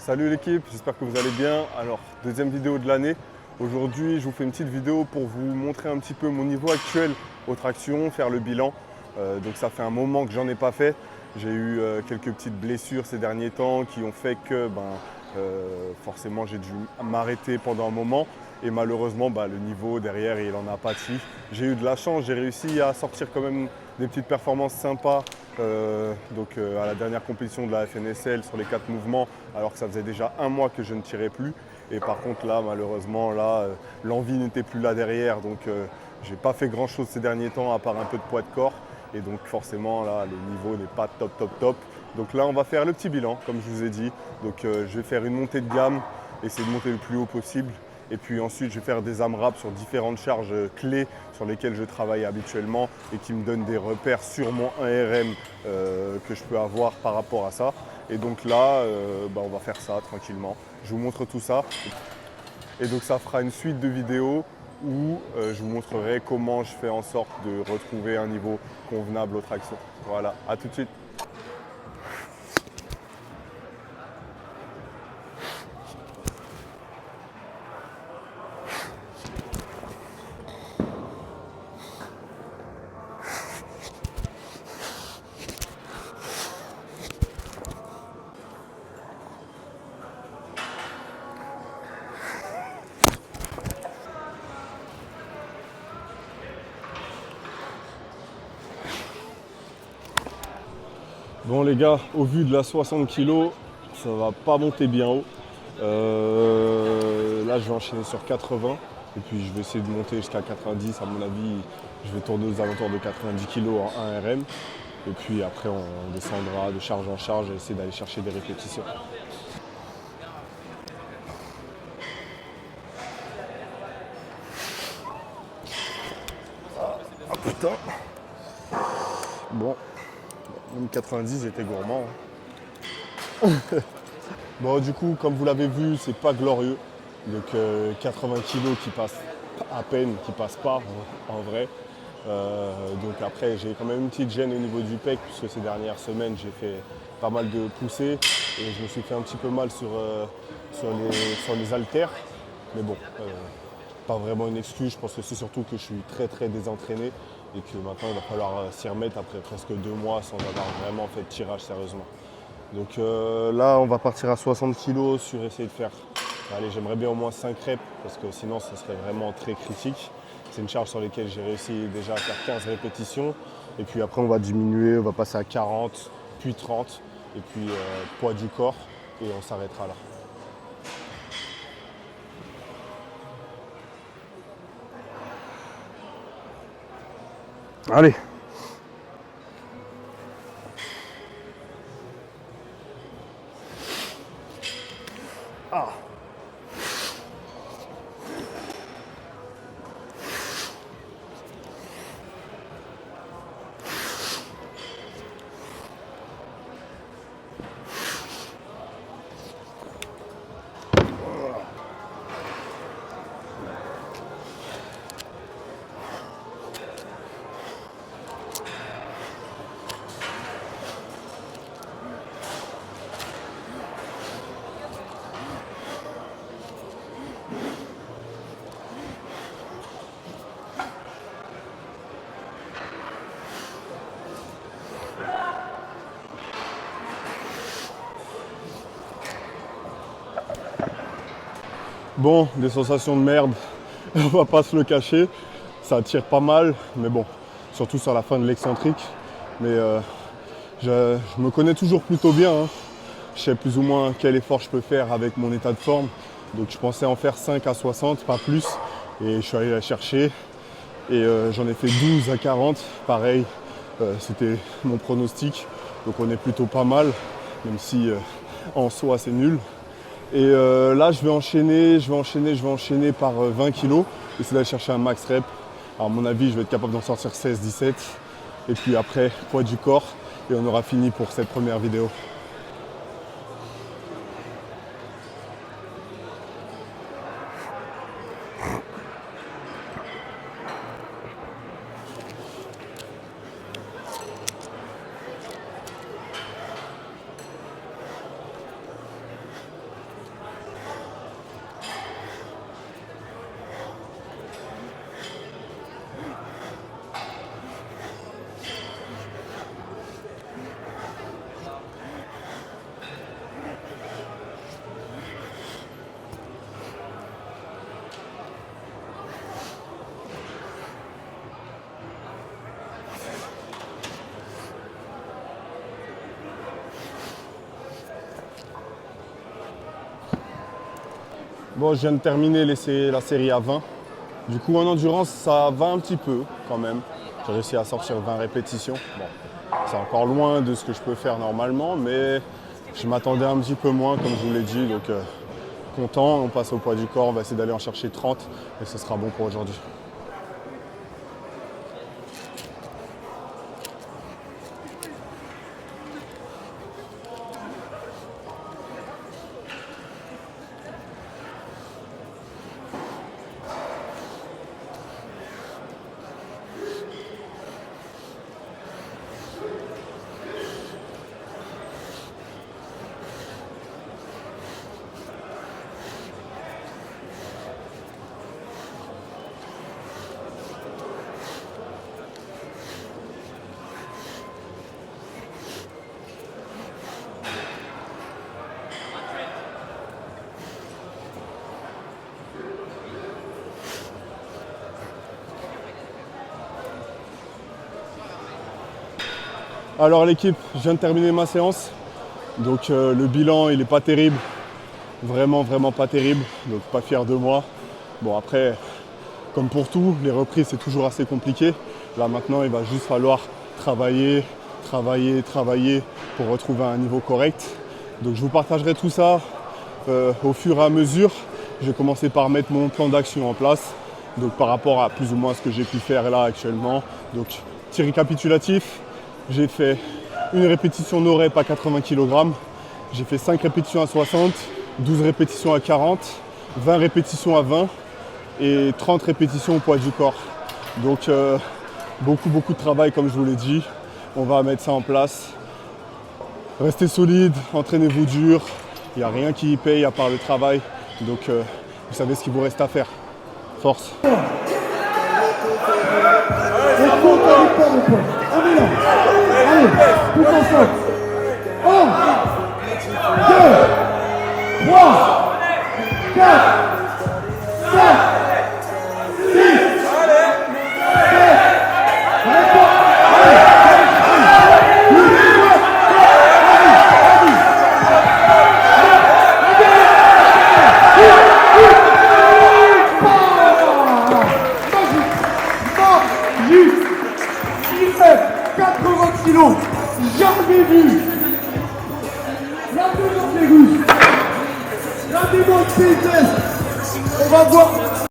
Salut l'équipe, j'espère que vous allez bien. Alors, deuxième vidéo de l'année. Aujourd'hui, je vous fais une petite vidéo pour vous montrer un petit peu mon niveau actuel aux tractions, faire le bilan. Donc ça fait un moment que j'en ai pas fait. J'ai eu quelques petites blessures ces derniers temps qui ont fait que forcément j'ai dû m'arrêter pendant un moment. Et malheureusement, le niveau derrière, il en a pâti. J'ai eu de la chance, j'ai réussi à sortir quand même des petites performances sympas. À la dernière compétition de la FNSL sur les 4 mouvements, alors que ça faisait déjà un mois que je ne tirais plus. Et par contre là, malheureusement, l'envie n'était plus là derrière. Donc j'ai pas fait grand chose ces derniers temps à part un peu de poids de corps. Et donc forcément là, le niveau n'est pas top. Donc là, on va faire le petit bilan, comme je vous ai dit. Donc je vais faire une montée de gamme, essayer de monter le plus haut possible. Et puis ensuite, je vais faire des AMRAP sur différentes charges clés sur lesquelles je travaille habituellement et qui me donnent des repères sur mon 1RM que je peux avoir par rapport à ça. Et donc là, on va faire ça tranquillement. Je vous montre tout ça. Et donc ça fera une suite de vidéos où je vous montrerai comment je fais en sorte de retrouver un niveau convenable aux tractions. Voilà, à tout de suite. Bon les gars, au vu de la 60 kg, ça va pas monter bien haut. Là je vais enchaîner sur 80 et puis je vais essayer de monter jusqu'à 90. À mon avis, je vais tourner aux alentours de 90 kg en 1RM. Et puis après on descendra de charge en charge et essayer d'aller chercher des répétitions. Ah putain. Bon, même 90 j'étais gourmand. Bon du coup, comme vous l'avez vu, c'est pas glorieux. Donc 80 kg qui passent à peine, qui passent pas en vrai. Donc après j'ai quand même une petite gêne au niveau du pec puisque ces dernières semaines j'ai fait pas mal de poussées et je me suis fait un petit peu mal sur les haltères. Mais bon, pas vraiment une excuse, je pense que c'est surtout que je suis très désentraîné et que maintenant il va falloir s'y remettre après presque 2 mois sans avoir vraiment fait de tirage sérieusement. Donc là on va partir à 60 kg sur essayer de faire, allez j'aimerais bien au moins 5 reps parce que sinon ça serait vraiment très critique. C'est une charge sur laquelle j'ai réussi déjà à faire 15 répétitions. Et puis après on va diminuer, on va passer à 40, puis 30, et puis poids du corps, et on s'arrêtera là. Allez. Ah. Bon, des sensations de merde, on va pas se le cacher, ça tire pas mal, mais bon, surtout sur la fin de l'excentrique. Mais je me connais toujours plutôt bien, hein. Je sais plus ou moins quel effort je peux faire avec mon état de forme. Donc je pensais en faire 5 à 60, pas plus, et je suis allé la chercher. Et j'en ai fait 12 à 40, pareil, c'était mon pronostic. Donc on est plutôt pas mal, même si en soi c'est nul. Et là, je vais enchaîner par 20 kg. Essayer d'aller chercher un max rep. Alors, à mon avis, je vais être capable d'en sortir 16-17. Et puis après, poids du corps. Et on aura fini pour cette première vidéo. Bon, je viens de terminer la série à 20. Du coup, en endurance, ça va un petit peu quand même. J'ai réussi à sortir 20 répétitions. Bon, c'est encore loin de ce que je peux faire normalement, mais je m'attendais un petit peu moins, comme je vous l'ai dit. Donc, content, on passe au poids du corps, on va essayer d'aller en chercher 30 et ce sera bon pour aujourd'hui. Alors l'équipe, je viens de terminer ma séance. Donc le bilan, il n'est pas terrible. Vraiment pas terrible. Donc pas fier de moi. Bon après, comme pour tout, les reprises c'est toujours assez compliqué. Là maintenant, il va juste falloir travailler pour retrouver un niveau correct. Donc je vous partagerai tout ça au fur et à mesure. Je vais commencer par mettre mon plan d'action en place. Donc par rapport à plus ou moins ce que j'ai pu faire là actuellement. Donc petit récapitulatif. J'ai fait une répétition no rep à 80 kg, j'ai fait 5 répétitions à 60, 12 répétitions à 40, 20 répétitions à 20 et 30 répétitions au poids du corps. Donc beaucoup de travail comme je vous l'ai dit. On va mettre ça en place. Restez solide, entraînez-vous dur. Il n'y a rien qui y paye à part le travail. Donc vous savez ce qu'il vous reste à faire. Force. On est là. Allez, tous ensemble. 1, 2, 3, 4, 5, 6, 7, jamais vu. La demande des rues. La demande des tests. On va voir.